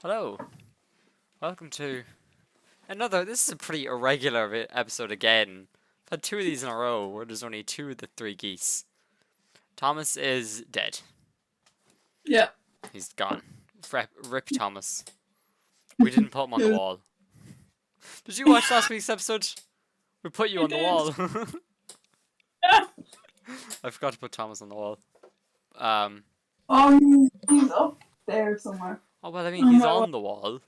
Hello, welcome to another. This is a pretty irregular episode again. I've had two of these in a row where there's only two of the three geese. Thomas is dead. Yeah. He's gone. Rip Thomas. We didn't put him on the wall. Did you watch last week's episode? We put you on the wall. I forgot to put Thomas on the wall. Oh, he's up there somewhere. Oh well, I mean he's on the wall.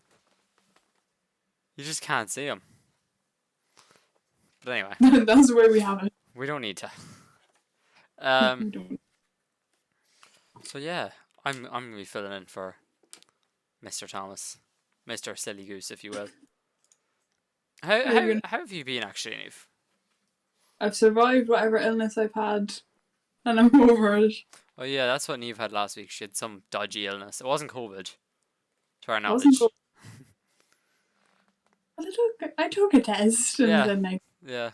You just can't see him. But anyway. That's the way we have it. We don't need to. We don't. So yeah, I'm gonna be filling in for Mr. Thomas, Mr. Silly Goose, if you will. How have you been actually, Neve? I've survived whatever illness I've had, and I'm over it. Oh yeah, that's what Neve had last week. She had some dodgy illness. It wasn't COVID, to our It wasn't knowledge. I took a test and Yeah. then Yeah.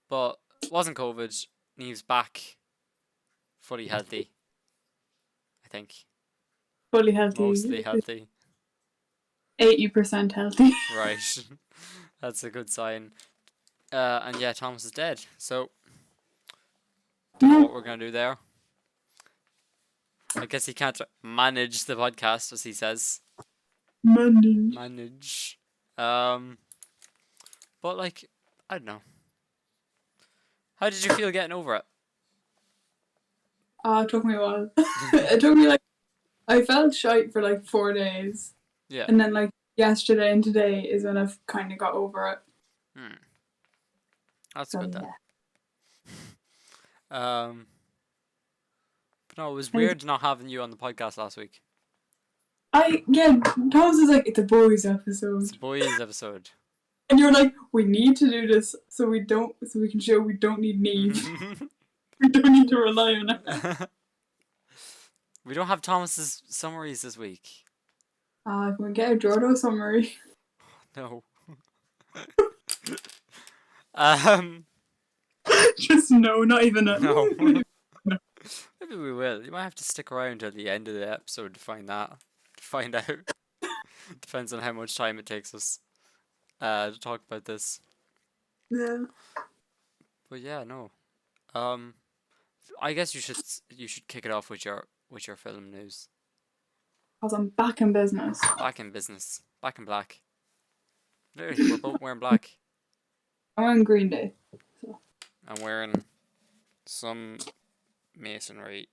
But it wasn't COVID. Neve's back, fully healthy. I think fully healthy. mostly healthy. 80% healthy. Right. That's a good sign. And yeah, Thomas is dead. So, don't know what we're going to do there. I guess he can't manage the podcast, as he says. Manage. But like, I don't know. How did you feel getting over it? It took me a while. It took me I felt shite for 4 days. Yeah. And then yesterday and today is when I've kind of got over it. That's So, good then. yeah. But no, it was weird not having you on the podcast last week. Thomas is it's a boys episode. It's a boys episode. And you're like, we need to do this so we can show we don't need need. We don't need to rely on it. We don't have Thomas's summaries this week. Can we get a Jordo summary? No. Just no, not even a No. No. Maybe we will. You might have to stick around till the end of the episode to find that. To find out. Depends on how much time it takes us to talk about this. Yeah. But yeah, no. I guess you should kick it off with your film news. Because I'm back in business. Back in business. Back in black. Literally, we're both wearing black. I'm on Green Day. So. I'm wearing some masonry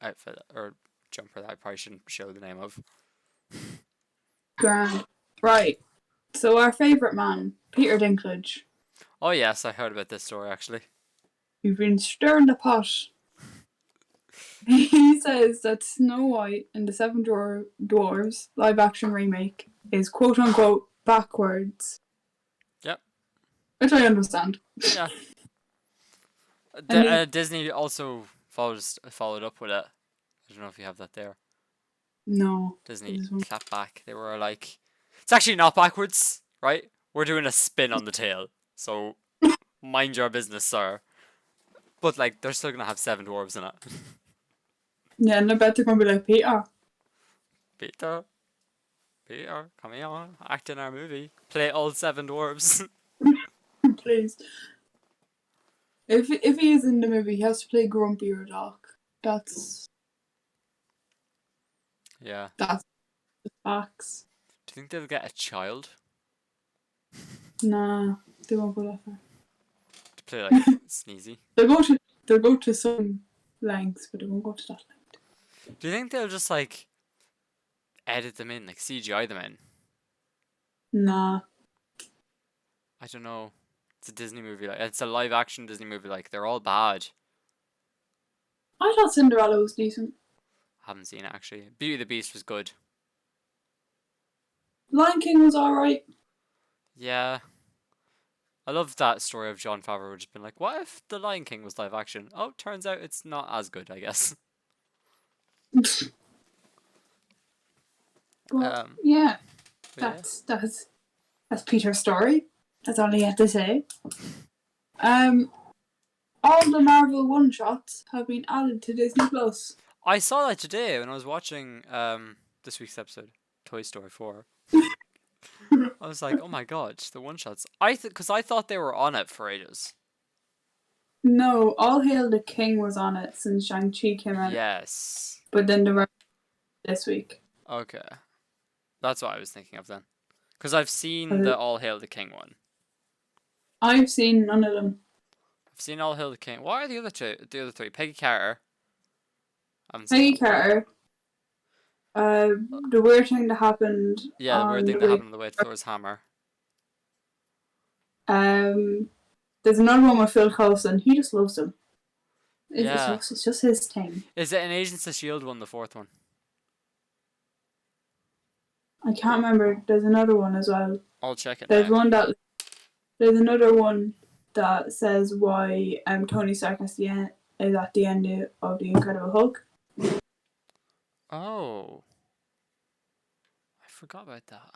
outfit or jumper that I probably shouldn't show the name of. Grand. Right. So our favourite man, Peter Dinklage. Oh yes, I heard about this story actually. You've been stirring the pot. He says that Snow White and the Seven Dwarves live action remake is quote unquote backwards. Yep. Which I understand. Yeah. Disney also followed up with it. I don't know if you have that there. No. Disney clapped back. They were like, it's actually not backwards, right? We're doing a spin on the tail. So mind your business, sir. But they're still gonna have 7 dwarves in it. Yeah, and I bet they're gonna be like, Peter, come here, act in our movie. Play all 7 dwarves. Please. If he is in the movie, he has to play Grumpy or Doc. That's Yeah. the facts. Do you think they'll get a child Nah, they won't go that far. to play Sneezy? They'll go to some lengths, but they won't go to that length. Do you think they'll just edit them in, CGI them in? Nah. I don't know. It's a Disney movie. It's a live action Disney movie. They're all bad. I thought Cinderella was decent. Haven't seen it actually. Beauty and the Beast was good. Lion King was alright. Yeah. I love that story of Jon Favreau just been like, what if the Lion King was live action? Oh, turns out it's not as good, I guess. Well, yeah. That's Peter's story. That's all he had to say. All the Marvel one-shots have been added to Disney Plus. I saw that today when I was watching this week's episode, Toy Story 4. I was like, oh my god, the one shots. Because I thought they were on it for ages. No, All Hail the King was on it since Shang-Chi came out. Yes. But then the rest this week. Okay. That's what I was thinking of then. Because I've seen the All Hail the King one. I've seen none of them. I've seen All Hail the King. What are the other two? The other three? Peggy Carter. I haven't Peggy seen that one. Carter. The weird thing that happened. Yeah, the weird thing that happened on the way to Thor's hammer. There's another one with Phil Coulson. He just loves them. Yeah. It's just his thing. Is it an Agents of S.H.I.E.L.D. one, the fourth one? I can't remember. There's another one as well. I'll check it There's now. There's another one that says why Tony Stark is at the end of the Incredible Hulk. Oh. I forgot about that.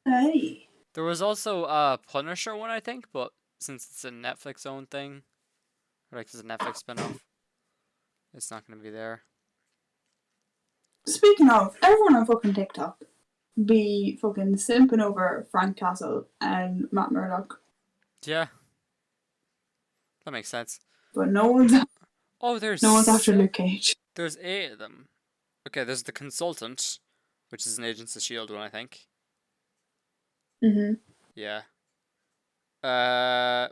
Hey. There was also a Punisher one, I think, but since it's a Netflix own thing, or like there's a Netflix spin-off, it's not going to be there. Speaking of, everyone on fucking TikTok be fucking simping over Frank Castle and Matt Murdock. Yeah. That makes sense. But no one's after Luke Cage. There's 8 of them. Okay, there's the Consultant, which is an Agents of S.H.I.E.L.D. one, I think. Mm-hmm. Yeah.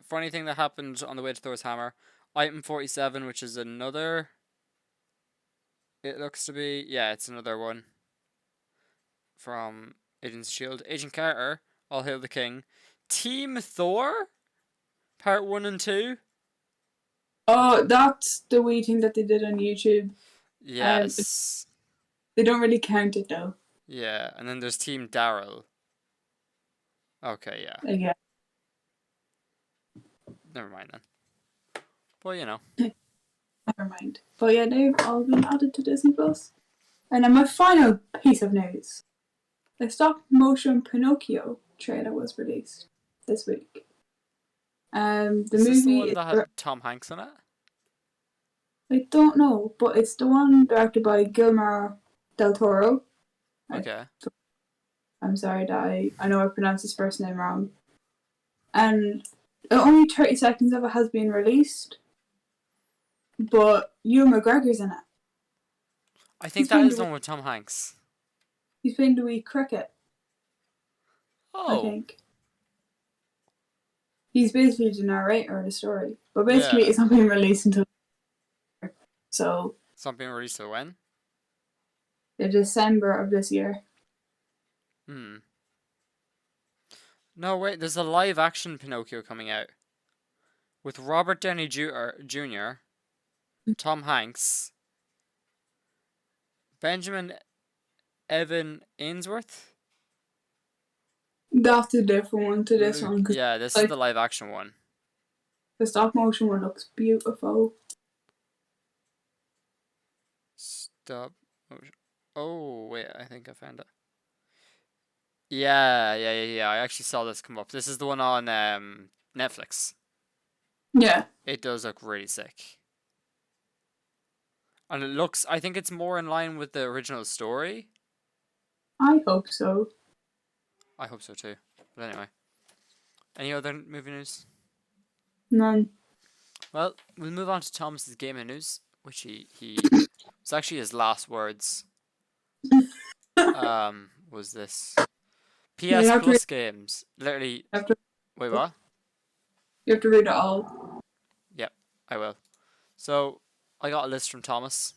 Funny thing that happened on the way to Thor's hammer. Item 47, which is another... It looks to be... Yeah, it's another one. From Agents of S.H.I.E.L.D. Agent Carter, All Hail the King. Team Thor? Part 1 and 2? Oh, that's the wee thing that they did on YouTube. Yes. They don't really count it though. Yeah, and then there's Team Daryl. Okay, yeah. Yeah. Never mind then. Well, you know. Never mind. But yeah, they've all been added to Disney Plus. And then my final piece of news. The stop motion Pinocchio trailer was released this week. The Is this the movie one that had Tom Hanks in it? I don't know, but it's the one directed by Guillermo del Toro. Okay. I'm sorry that I know I pronounced his first name wrong. And only 30 seconds of it has been released. But Ewan McGregor's in it. I think that is the one with Tom Hanks. He's playing the wee cricket. Oh. I think. He's basically the narrator of the story. But basically it's not being released until so it's not being released till when? The December of this year. No, wait, there's a live action Pinocchio coming out. With Robert Downey Jr., Tom Hanks, Benjamin Evan Ainsworth. That's a different one to this one. Yeah, this is the live action one. The stop motion one looks beautiful. Stop motion. Oh, wait, I think I found it. Yeah. I actually saw this come up. This is the one on Netflix. Yeah. It does look really sick. And it looks, I think it's more in line with the original story. I hope so. I hope so too. But anyway. Any other movie news? None. Well, we'll move on to Thomas's gaming news, which he was actually his last words. Was this PS Plus games? Literally. Wait, what? You have to read it all. Yep, I will. So I got a list from Thomas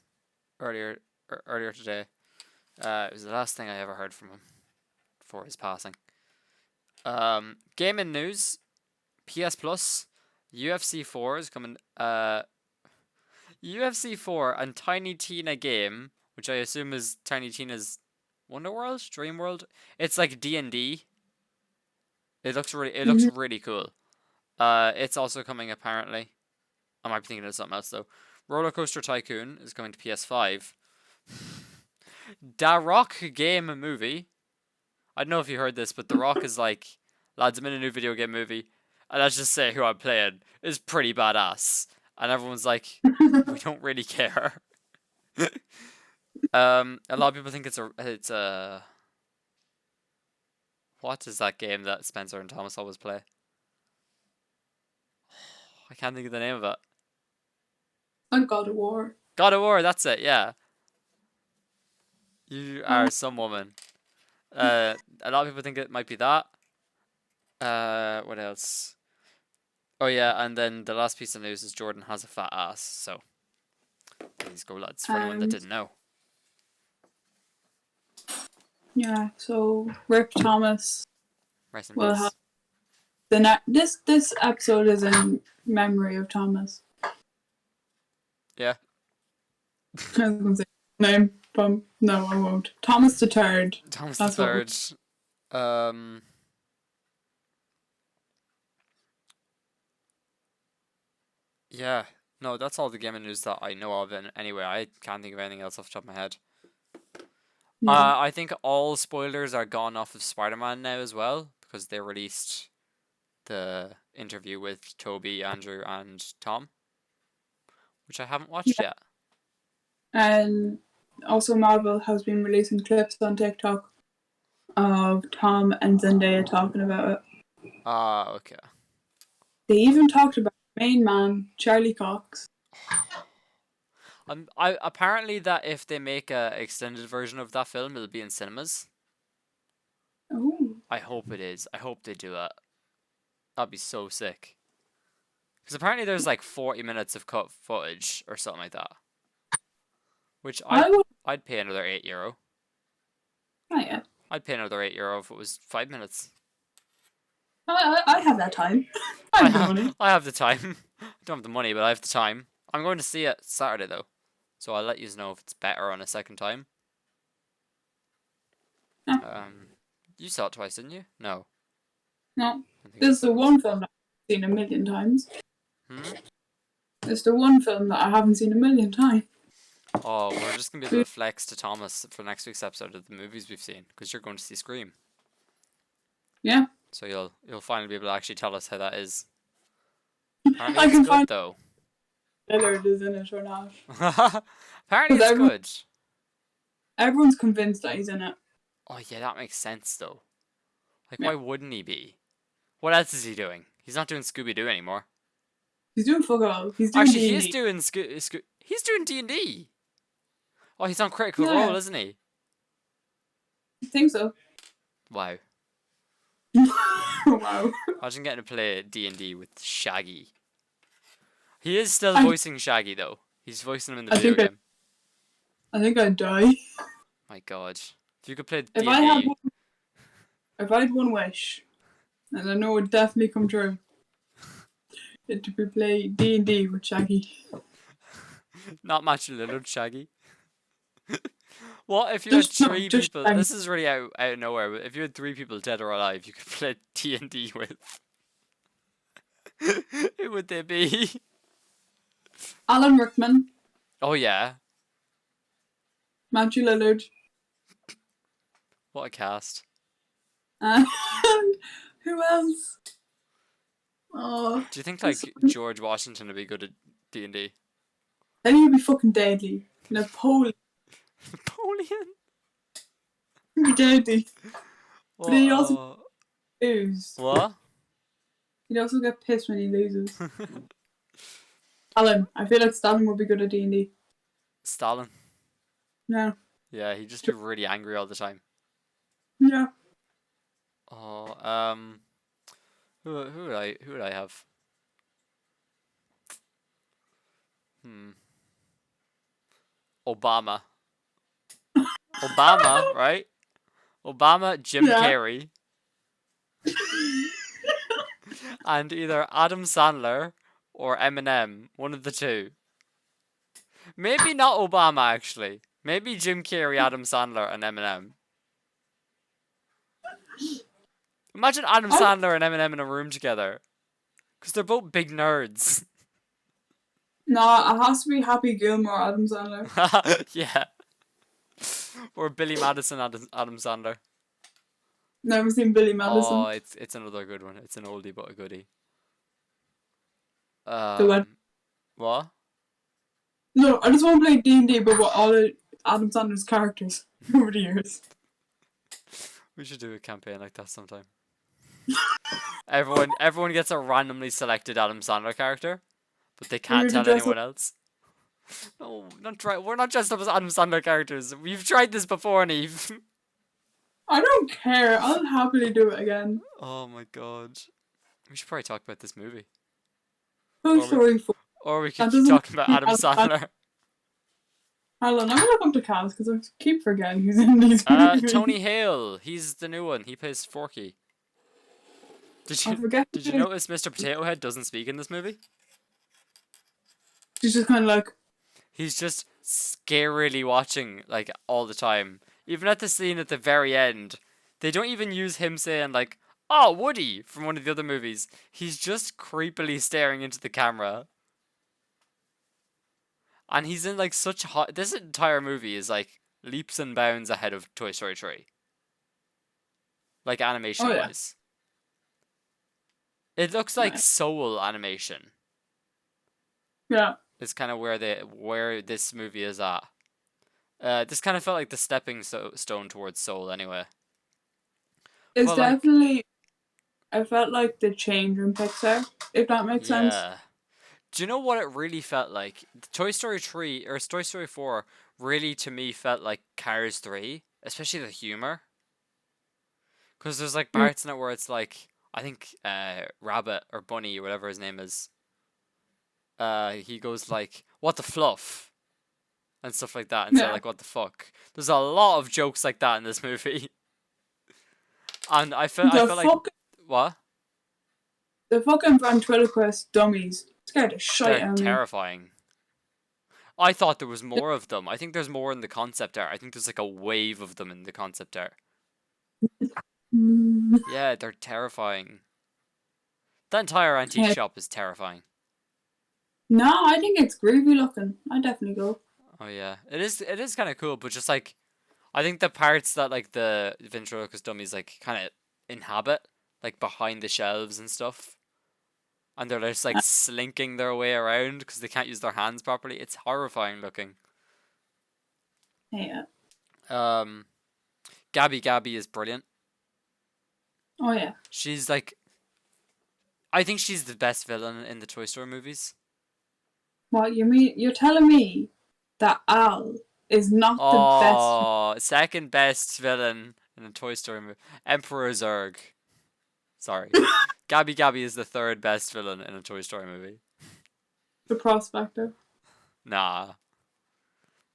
earlier today. It was the last thing I ever heard from him before his passing. Gaming news, PS Plus, UFC 4 is coming. UFC 4 and Tiny Tina game, which I assume is Tiny Tina's Wonderworld, Dreamworld. It's like D&D. It looks really cool. It's also coming apparently. I might be thinking of something else though. Roller Coaster Tycoon is coming to PS5. Da Rock game movie. I don't know if you heard this, but The Rock is like, lads, I'm in a new video game movie, and let's just say who I'm playing is pretty badass. and everyone's like, we don't really care. A lot of people think it's a what is that game that Spencer and Thomas always play? I can't think of the name of it. And God of War. God of War, that's it, yeah. You Oh, are some woman. A lot of people think it might be that. What else? Oh yeah, and then the last piece of news is Jordan has a fat ass, so please go lads, for anyone that didn't know. yeah, so Rip Thomas Rest in will peace. have this episode is in memory of Thomas. Yeah. I was gonna say name, but no, I won't. Thomas the Third. Thomas That's the what Third. Yeah. No, that's all the gaming news that I know of. And anyway, I can't think of anything else off the top of my head. I think all spoilers are gone off of Spider-Man now as well because they released the interview with Toby, Andrew, and Tom, which I haven't watched yet. And also Marvel has been releasing clips on TikTok of Tom and Zendaya talking about it. Ah, okay. They even talked about the main man, Charlie Cox. I apparently that if they make a extended version of that film, it'll be in cinemas. Oh. I hope it is. I hope they do it. That'd be so sick. Because apparently there's like 40 minutes of cut footage or something like that. Which I'd pay another €8. Oh, yeah. I'd pay another €8 if it was 5 minutes. I have that time. I have the money. I have the time. I don't have the money, but I have the time. I'm going to see it Saturday though. So I'll let you know if it's better on a second time. Yeah. You saw it twice, didn't you? No. No. This is the one film that I've seen a million times. It's the one film that I haven't seen a million times. Oh, we're just going to be able to flex to Thomas for next week's episode of the movies we've seen. Because you're going to see Scream. Yeah. So you'll finally be able to actually tell us how that is. I Apparently can it's good find though. Lillard is in it or not. Apparently it's good. Everyone's convinced that he's in it. Oh yeah, that makes sense though. Like Yeah. why wouldn't he be? What else is he doing? He's not doing Scooby-Doo anymore. He's doing fuck all. He's doing Actually, D&D. he is doing he's doing D&D. Oh, he's on Critical Role, isn't he? I think so. Wow. Wow. Imagine getting to play D&D with Shaggy. He is still voicing Shaggy though. He's voicing him in the video game. I think I'd die. My God. If you could play If D&D... I had one wish, and I know it would definitely come true, it'd be play D&D with Shaggy. Not Matthew Lillard, Shaggy. What if you had three people? Shaggy. This is really out of nowhere. But if you had 3 people dead or alive, you could play D&D with. Who would they be? Alan Rickman, Oh yeah, Matthew Lillard, what a cast! and who else? Oh, Do you think like George Washington would be good at D&D? then he'd be fucking deadly. Napoleon Napoleon. would be deadly. What? But he'd also lose. What? He'd also get pissed when he loses. Alan, I feel like Stalin would be good at D&D. Stalin. Yeah. Yeah, he'd just be really angry all the time. Yeah. Oh, who would I have? Obama. Obama, right? Obama, Jim Carrey, and either Adam Sandler or Eminem, one of the two. Maybe not Obama, actually. Maybe Jim Carrey, Adam Sandler, and Eminem. Imagine Adam Sandler and Eminem in a room together. Because they're both big nerds. No, it has to be Happy Gilmore, Adam Sandler. Yeah. Or Billy Madison, Adam Sandler. Never seen Billy Madison. Oh, it's another good one. It's an oldie but a goodie. The What? No, I just want to play D&D, but with all of Adam Sandler's characters over the years. We should do a campaign like that sometime. Everyone gets a randomly selected Adam Sandler character, but they can't We're to tell dress up. anyone else. No, not try. We're not dressed up as Adam Sandler characters. We've tried this before, Neve. I don't care. I'll happily do it again. Oh my god. We should probably talk about this movie, Toy or we Story 4. or we could That keep doesn't talking about mean Adam Sandler. Hold on, I'm gonna look up the cast because I keep forgetting who's in these movies. Tony Hale. He's the new one. He plays Forky. Did I you forget. did you notice Mr. Potato Head doesn't speak in this movie? She's just kind of like, He's just scarily watching like all the time. Even at the scene at the very end, they don't even use him saying like, "Oh, Woody" from one of the other movies. He's just creepily staring into the camera. And he's in like such hot. This entire movie is like leaps and bounds ahead of Toy Story 3. Like animation oh yeah, wise. It looks like Nice. Soul animation. yeah. Is kind of where this movie is at. This kind of felt like the stepping stone towards Soul anyway. It's But like, definitely. I felt like the change in Pixar, if that makes sense. yeah. Do you know what it really felt like? Toy Story 3 or Toy Story 4 really to me felt like Cars 3, especially the humor. Because there's like Mm. parts in it where it's like, I think Rabbit or Bunny or whatever his name is, he goes like, "What the fluff?" and stuff like that instead of Yeah. like, "What the fuck?" There's a lot of jokes like that in this movie. And I felt like fucking, what? the fucking ventriloquist dummies scared the shit They're out of me. terrifying. I thought there was more of them. I think there's more in the concept art. I think there's like a wave of them in the concept art. Mm. Yeah, they're terrifying. The entire antique Yeah. shop is terrifying. No, I think it's groovy looking. I definitely go. Oh yeah, it is. It is kind of cool, but just like, I think the parts that like the ventriloquist dummies like kind of inhabit, like behind the shelves and stuff, and they're just like slinking their way around because they can't use their hands properly. It's horrifying looking. Yeah. Gabby Gabby is brilliant. Oh yeah. She's like, I think she's the best villain in the Toy Story movies. What you mean? You're telling me that Al is not the best? Oh, second best villain in a Toy Story movie. Emperor Zurg. Sorry. Gabby Gabby is the third best villain in a Toy Story movie. The prospector. Nah.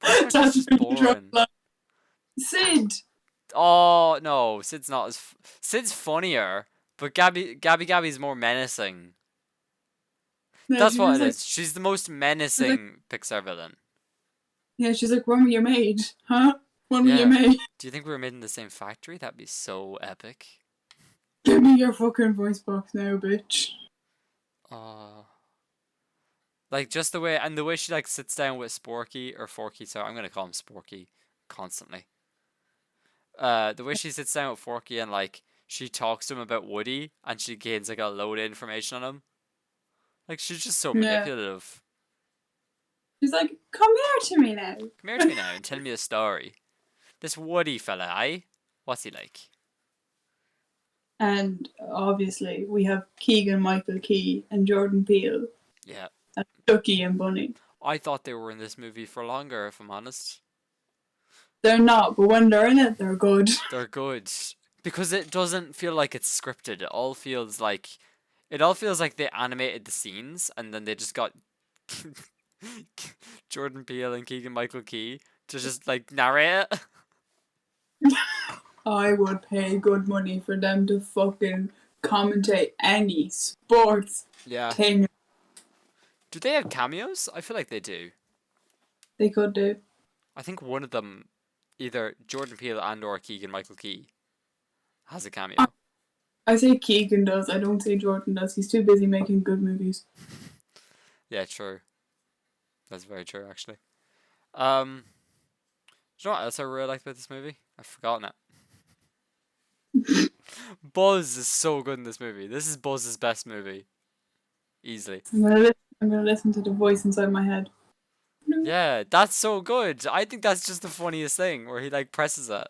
That's Just really boring. drunk. Sid. Oh, no. Sid's not as... Sid's funnier, but Gabby's more menacing. Yeah, That's she what was it like, is. She's the most menacing Pixar villain. yeah, she's like, when were you made? Huh? When were Yeah. you made? Do you think we were made in the same factory? That'd be so epic. Give me your fucking voice box now, bitch. Oh. Like just the way and the way she like sits down with Sporky or Forky, so I'm gonna call him Sporky constantly. The way she sits down with Forky and like she talks to him about Woody and she gains like a load of information on him. Like she's just so Yeah. manipulative. She's like, come here to me now. Come here to me now and tell me a story. This Woody fella, eh? What's he like? And obviously, we have Keegan Michael Key and Jordan Peele Yeah. and Ducky and Bunny. I thought they were in this movie for longer, if I'm honest. They're not, but when they're in it, they're good. They're good. Because it doesn't feel like it's scripted. It all feels like they animated the scenes and then they just got Jordan Peele and Keegan Michael Key to just like narrate it. I would pay good money for them to fucking commentate any sports Yeah. thing Do they have cameos? I feel like they do. they could do. I think one of them, either Jordan Peele and or Keegan Michael Key, has a cameo. I say Keegan does, I don't say Jordan does. He's too busy making good movies. Yeah, true. That's very true, actually. Do you know what else I really liked about this movie? I've forgotten it. Buzz is so good in this movie. This is Buzz's best movie. Easily. I'm gonna listen I'm gonna listen to the voice inside my head. Yeah, that's so good. I think that's just the funniest thing where he like presses it.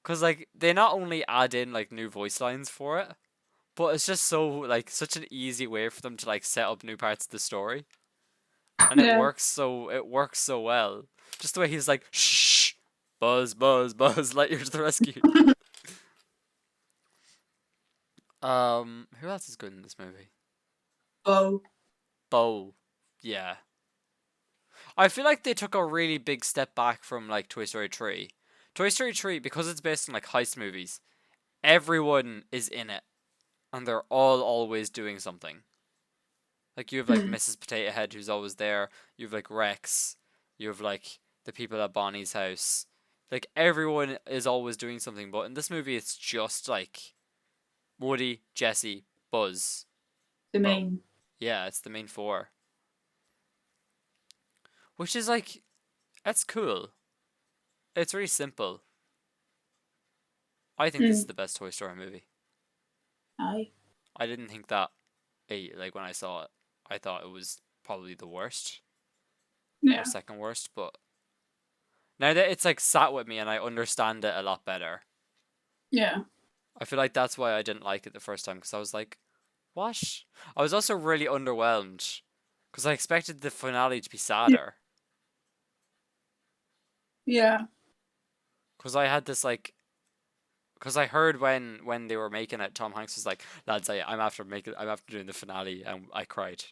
Cause like they not only add in like new voice lines for it, but it's just so like such an easy way for them to like set up new parts of the story. And Yeah. it works so well. Just the way he's like, shh, Buzz, Buzz, Buzz, Lightyear to the rescue. Who else is good in this movie? Oh. Bo. Yeah. I feel like they took a really big step back from like Toy Story 3. Toy Story 3, because it's based on like heist movies, everyone is in it. And they're all always doing something. Like you have like Mrs. Potato Head who's always there. You have like Rex. You have like the people at Bonnie's house. Like everyone is always doing something, but in this movie it's just like Woody, Jesse, Buzz, The Bo. main. Yeah, it's the main four. Which is like that's cool. It's really simple. I think this is the best Toy Story movie. Aye. I didn't think that like when I saw it. I thought it was probably the worst Yeah. or second worst, but now that it's like sat with me and I understand it a lot better, Yeah. I feel like that's why I didn't like it the first time because I was like, what? I was also really underwhelmed because I expected the finale to be sadder. Yeah. Because I had this like, because I heard when they were making it, Tom Hanks was like, lads, I'm after doing the finale, and I cried.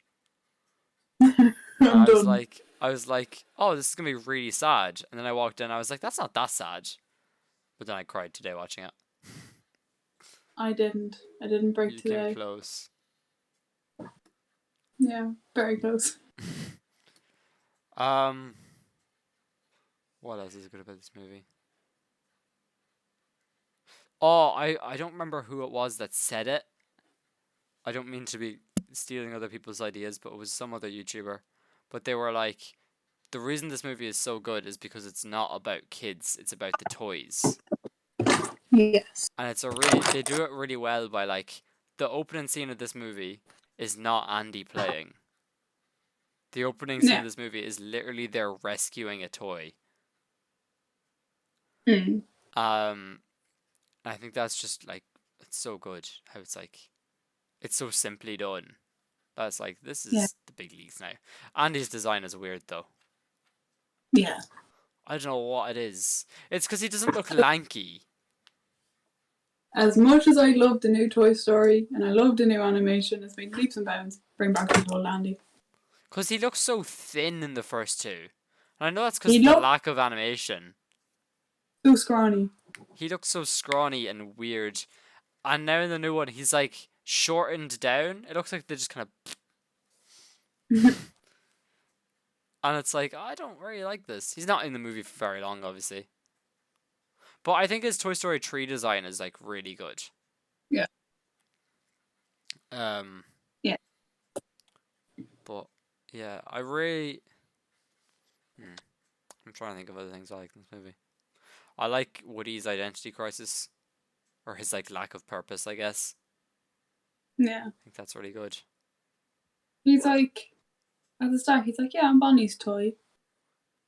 And I'm done. I was like, oh, this is gonna be really sad. And then I walked in, I was like, that's not that sad. But then I cried today watching it. I didn't. I didn't break You came today. close. Yeah, very close. What else is good about this movie? Oh, I don't remember who it was that said it. I don't mean to be stealing other people's ideas, but it was some other YouTuber. But they were like, the reason this movie is so good is because it's not about kids, it's about the toys. Yes. And they do it really well by like, the opening scene of this movie is not Andy playing. The opening scene of this movie is literally they're rescuing a toy. I think that's just like it's so good how it's like it's so simply done. That's like this is the big leagues now. Andy's design is weird though. Yeah. I don't know what it is. It's because he doesn't look lanky. As much as I love the new Toy Story and I love the new animation, it's made leaps and bounds. Bring back the old Andy. Because he looks so thin in the first two. And I know that's because of the lack of animation. So scrawny. He looks so scrawny and weird. And now in the new one, he's like shortened down. It looks like they just kind of. And it's like, I don't really like this. He's not in the movie for very long, obviously. But I think his Toy Story 3 design is like really good. Yeah. Yeah. But yeah, I really. I'm trying to think of other things I like in this movie. I like Woody's identity crisis, or his like lack of purpose, I guess. Yeah. I think that's really good. He's like, at the start, he's like, yeah, I'm Bonnie's toy.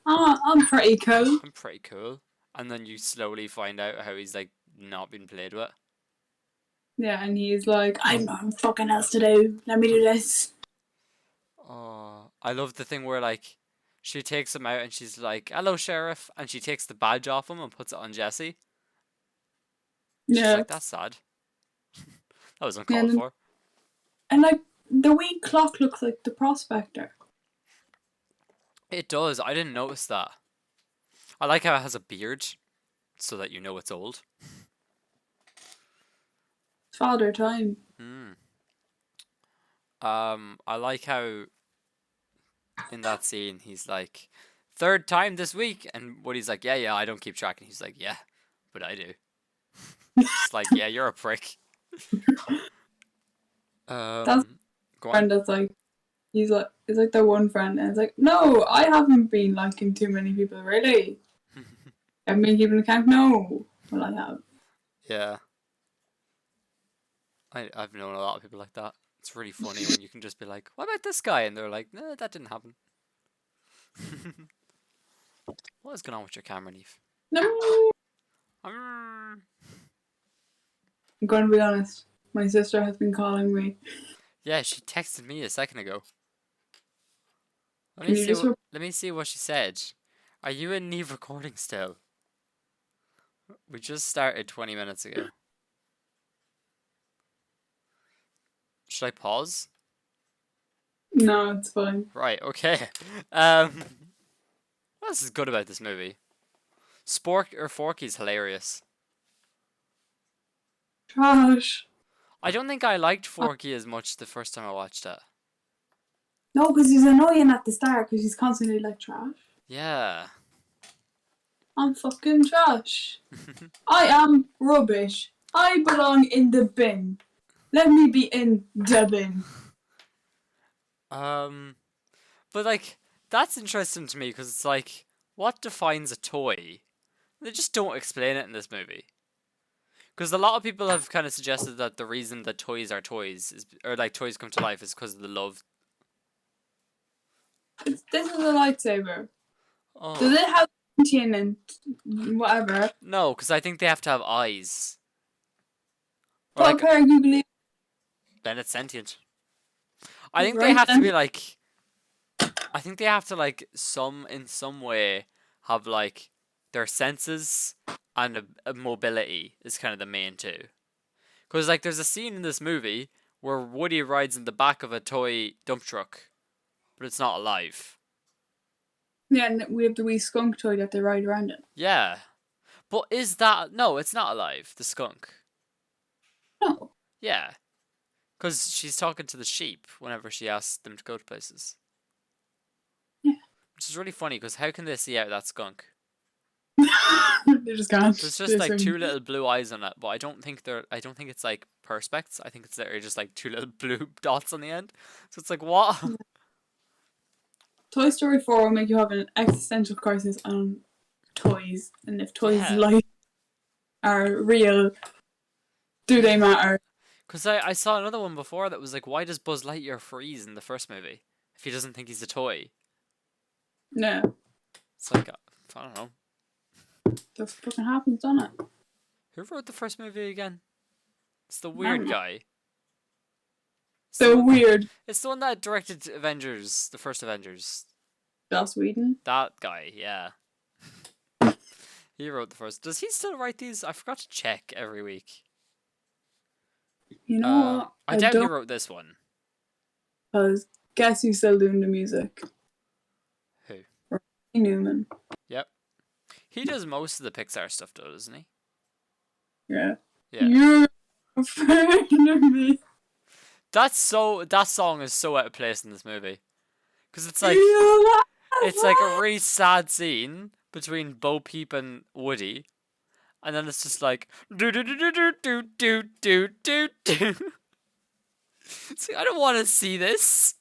I'm pretty cool. I'm pretty cool. And then you slowly find out how he's like not been played with. Yeah, and he's like, I've nothing fucking else to do. Let me do this. Oh, I love the thing where like she takes him out and she's like, "Hello, sheriff," and she takes the badge off him and puts it on Jesse. She's like, "That's sad." That was uncalled for. And like the wee clock looks like the prospector. It does. I didn't notice that. I like how it has a beard, so that you know it's old. Father time. I like how in that scene he's like, "Third time this week," and Woody's like, "Yeah, I don't keep track," and he's like, "Yeah, but I do." It's like, yeah, you're a prick. That's friend that's like, he's like the one friend, and it's like, no, I haven't been liking too many people really. I've been keeping account. No, well, I have. Yeah. I've known a lot of people like that. It's really funny when you can just be like, "What about this guy?" And they're like, "No, that didn't happen." What is going on with your camera, Neve? No. Mm. I'm going to be honest. My sister has been calling me. Yeah, she texted me a second ago. Can you just? Let me see what she said. Are you and Neve recording still? We just started 20 minutes ago. Should I pause? No, it's fine. Right, okay. What else is good about this movie? Forky's hilarious. Trash. I don't think I liked Forky as much the first time I watched it. No, because he's annoying at the start because he's constantly like trash. Yeah. I'm fucking trash. I am rubbish. I belong in the bin. Let me be in the bin. But like, that's interesting to me because it's like, what defines a toy? They just don't explain it in this movie. Because a lot of people have kind of suggested that the reason that toys are toys is, or like toys come to life, is because of the love. This is a lightsaber. Oh. Does it have sentient and whatever? No, because I think they have to have eyes. Or What like, pair you believe? then it's sentient. I think they Right have to then. be like, I think they have to like in some way have like their senses and a mobility is kind of the main two. Because like there's a scene in this movie where Woody rides in the back of a toy dump truck, but it's not alive. Yeah, and we have the wee skunk toy that they ride around in. Yeah, but is that no? It's not alive. The skunk. No. Yeah, because she's talking to the sheep whenever she asks them to go to places. Yeah. Which is really funny because how can they see out that skunk? They just can't. There's just like two little blue eyes on it, but I don't think they're. I don't think it's like perspex. I think it's literally just like two little blue dots on the end. So it's like what? Toy Story 4 will make you have an existential crisis on toys, and if toys' Yeah. life are real, do they matter? Because I saw another one before that was like, why does Buzz Lightyear freeze in the first movie if he doesn't think he's a toy? No. It's like I don't know. That fucking happens, doesn't it? Who wrote the first movie again? It's the weird guy. So weird. It's the one that directed Avengers, the first Avengers. Joss Whedon. That guy, yeah. He wrote the first. Does he still write these? I forgot to check every week. You know what? I doubt he wrote this one. Because guess who's still doing the music? Who? Randy Newman. Yep. He does most of the Pixar stuff, though, doesn't he? Yeah. Yeah. You're afraid of me. That song is so out of place in this movie. Because it's like, You it's like a really sad scene between Bo Peep and Woody. And then it's just like, do do do do do do do do do do. See, I don't want to see this.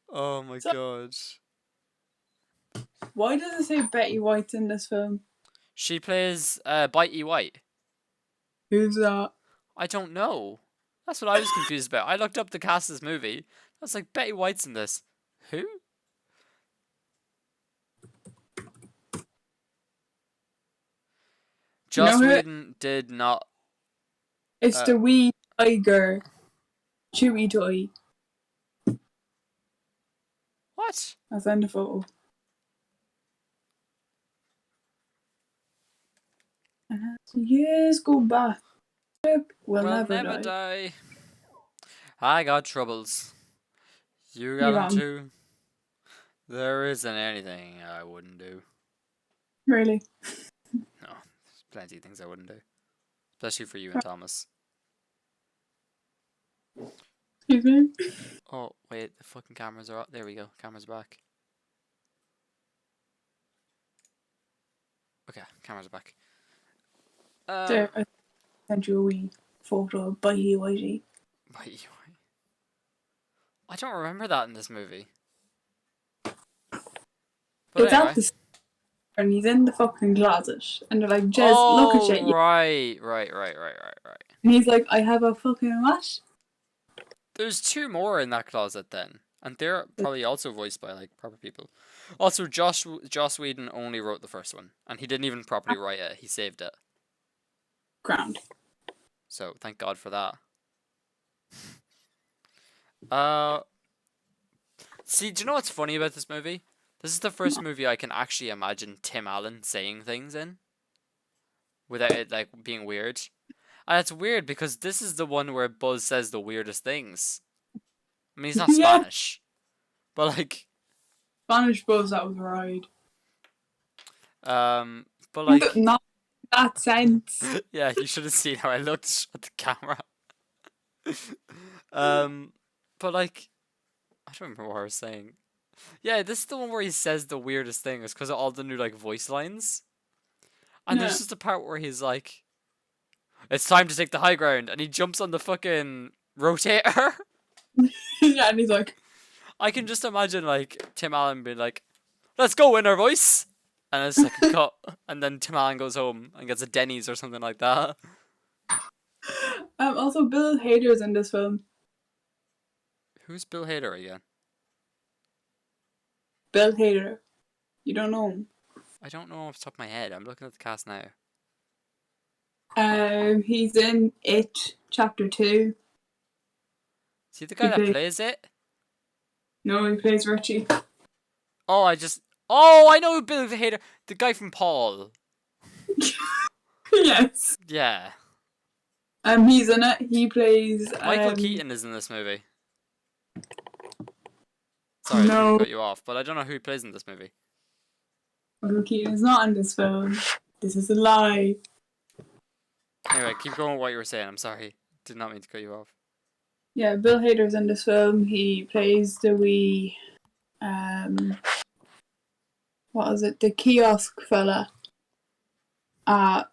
Oh my god. Why does it say Betty White's in this film? She plays Bitey White. Who's that? I don't know. That's what I was confused about. I looked up the cast of this movie. I was like, Betty White's in this. Who? Joss Whedon did not. It's the wee tiger chewy toy. What? I'll send a photo. And as years go by, we'll never die. I got troubles. You got them too. There isn't anything I wouldn't do. Really? No, there's plenty of things I wouldn't do. Especially for you and Thomas. Excuse me? Oh, wait, the fucking cameras are up. There we go. Cameras back. Okay, cameras are back. There, I sent you a wee photo of Bitey Whitey. Bitey White. I don't remember that in this movie. But It's anyway. at the and he's in the fucking closet. And they're like, Jez, look at you. Right. And he's like, I have a fucking what? There's 2 more in that closet then, and they're probably also voiced by like proper people. Also, Joss Whedon only wrote the first one, and he didn't even properly write it. He saved it. Ground. So thank God for that. Uh, see, do you know what's funny about this movie? This is the first movie I can actually imagine Tim Allen saying things in, without it like being weird. And it's weird because this is the one where Buzz says the weirdest things. I mean, he's not Yeah. Spanish, but like, Spanish Buzz, that was right. but like, Not that sense. yeah, you should have seen how I looked at the camera. But like, I don't remember what I was saying. Yeah, this is the one where he says the weirdest things because of all the new like voice lines. And Yeah. there's just a part where he's like, "It's time to take the high ground," and he jumps on the fucking rotator. Yeah, and he's like, I can just imagine like Tim Allen being like, "Let's go, Inner Voice," and it's like a cut, and then Tim Allen goes home and gets a Denny's or something like that. Also Bill Hader's in this film. Who's Bill Hader again? Bill Hader. You don't know him? I don't know off the top of my head. I'm looking at the cast now. He's in It Chapter 2. Is he the guy He that plays- plays it? No, he plays Richie. Oh, I know Bill Hader, the guy from Paul. Yes. Yeah. He's in it. He plays Michael Keaton is in this movie. Sorry, I No. didn't cut you off, but I don't know who he plays in this movie. Michael Keaton is not in this film. This is a lie. Anyway, keep going with what you were saying. I'm sorry. Did not mean to cut you off. Yeah, Bill Hader's in this film. He plays the wee what is it? The kiosk fella at